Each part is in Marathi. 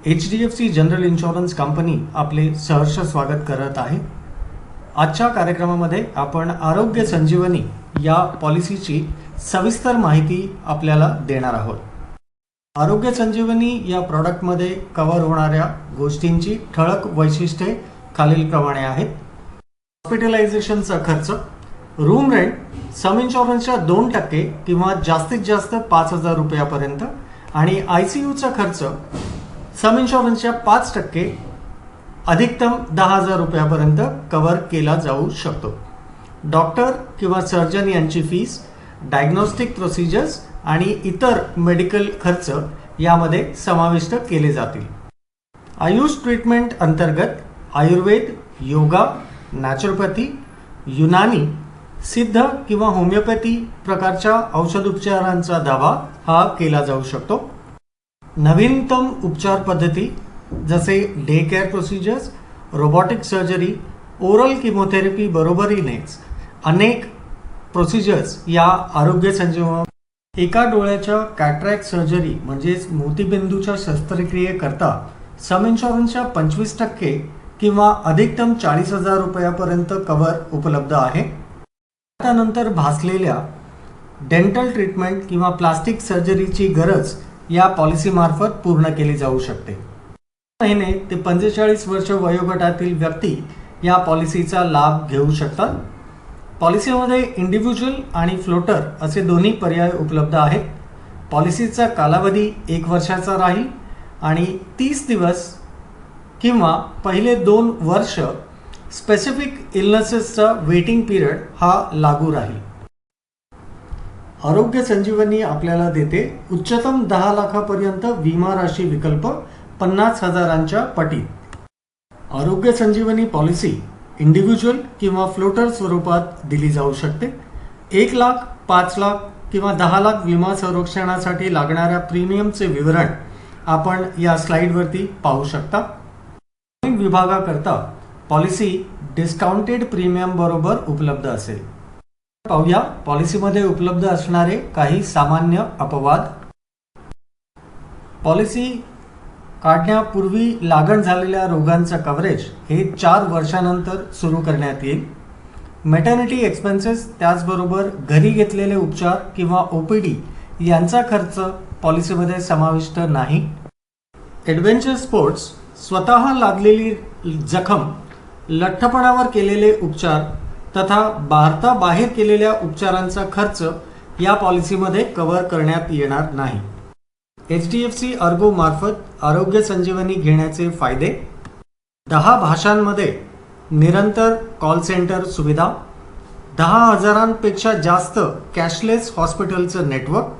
HDFC जनरल इन्शुरन्स कंपनी आपले सहर्ष स्वागत करत आहे। आजच्या कार्यक्रमामध्ये आपण आरोग्य संजीवनी या पॉलिसीची सविस्तर माहिती आपल्याला देणार आहोत। आरोग्य संजीवनी या प्रॉडक्टमध्ये कव्हर होणाऱ्या गोष्टींची ठळक वैशिष्ट्ये खालीलप्रमाणे आहेत। हॉस्पिटलायझेशनचा खर्च, रूम रेंट सम इन्शुरन्सच्या 2% किंवा जास्तीत जास्त 5,000 रुपयापर्यंत आणि ICUचा खर्च सम इन्शुरन्सच्या 5% अधिकतम 10,000 रुपयापर्यंत कव्हर केला जाऊ शकतो। डॉक्टर किंवा सर्जन यांची फीस, डायग्नोस्टिक प्रोसिजर्स आणि इतर मेडिकल खर्च यामध्ये समाविष्ट केले जातील। आयुष ट्रीटमेंट अंतर्गत आयुर्वेद, योगा, नॅचरोपॅथी, युनानी, सिद्ध किंवा होमिओपॅथी प्रकारच्या औषधोपचारांचा दावा हा केला जाऊ शकतो। नवीनतम उपचार पद्धती जसे day care procedures, robotic surgery, oral chemotherapy बरोबरीनेच अनेक प्रोसिजर्स या आरोग्य संजीवनी। एका डोळ्याच्या कॅटरॅक्ट सर्जरी म्हणजेच मोतीबिंदूच्या शस्त्रक्रियेकरता सम इन्शुरन्सच्या 25% किंवा अधिकतम 40,000 रुपयापर्यंत कव्हर उपलब्ध आहे। त्यानंतर भासलेल्या डेंटल ट्रीटमेंट किंवा प्लास्टिक सर्जरीची गरज या पॉलिसीमार्फत पूर्ण केली जाऊ शकते। महिने ते 45 वर्ष वयोगटातील व्यक्ती या पॉलिसीचा लाभ घेऊ शकतात। पॉलिसीमध्ये इंडिव्हिज्युअल आणि फ्लोटर असे दोन्ही पर्याय उपलब्ध आहेत। पॉलिसीचा कालावधी 1 वर्षाचा राहील आणि 30 दिवस किंवा पहिले 2 वर्ष स्पेसिफिक इलनेसेसचा वेटिंग पिरियड हा लागू राहील। आरोग्य संजीवनी आपल्याला देते उच्चतम 10 लाखापर्यंत विमा राशी विकल्प 50,000च्या पटीत। आरोग्य संजीवनी पॉलिसी इंडिव्हिज्युअल किंवा फ्लोटर स्वरूपात दिली जाऊ शकते। 1 लाख, 5 लाख किंवा 10 लाख विमा संरक्षणासाठी लागणाऱ्या प्रीमियमचे विवरण आपण या स्लाइडवरती पाहू शकता। विभागाकरता पॉलिसी डिस्काउंटेड प्रीमियम बरोबर उपलब्ध असेल। पाहूया पॉलिसीमध्ये उपलब्ध असणारे काही सामान्य अपवाद। पॉलिसी काढण्यापूर्वी लागण झालेल्या रोगांचा कव्हरेज हे 4 वर्षानंतर सुरू करण्यात येईल। मॅटर्निटी एक्सपेन्सेस त्याचबरोबर घरी घेतलेले उपचार किंवा OPD यांचा खर्च पॉलिसीमध्ये समाविष्ट नाही। ॲडव्हेंचर स्पोर्ट्स, स्वतः लागलेली जखम, लठ्ठपणावर केलेले उपचार तथा भारताबाहेर केलेल्या उपचारांचा खर्च या पॉलिसीमध्ये कव्हर करण्यात येणार नाही। HDFC अर्गो मार्फत आरोग्य संजीवनी घेण्याचे फायदे: 10 भाषांमध्ये निरंतर कॉल सेंटर सुविधा, 10,000पेक्षा जास्त कॅशलेस हॉस्पिटलचं नेटवर्क,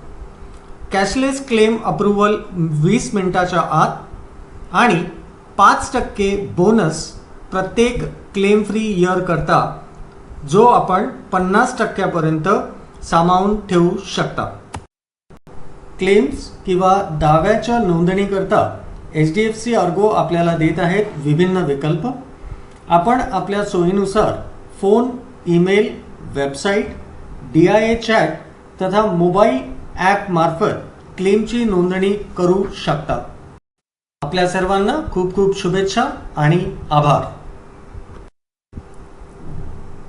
कॅशलेस क्लेम अप्रूव्हल 20 मिनिटाच्या आत आणि 5% बोनस प्रत्येक क्लेम फ्री इयर करता, जो आपण 50% सामावून ठेवू शकता। क्लेम्स किंवा दाव्याच्या नोंदणीकरता HDFC अर्गो आपल्याला देत आहेत विभिन्न विकल्प। आपण आपल्या सोयीनुसार phone, email, website, DIA chat तथा मोबाईल ॲप मार्फत क्लेमची नोंदणी करू शकता। आपल्या सर्वांना खूप खूप शुभेच्छा आणि आभार।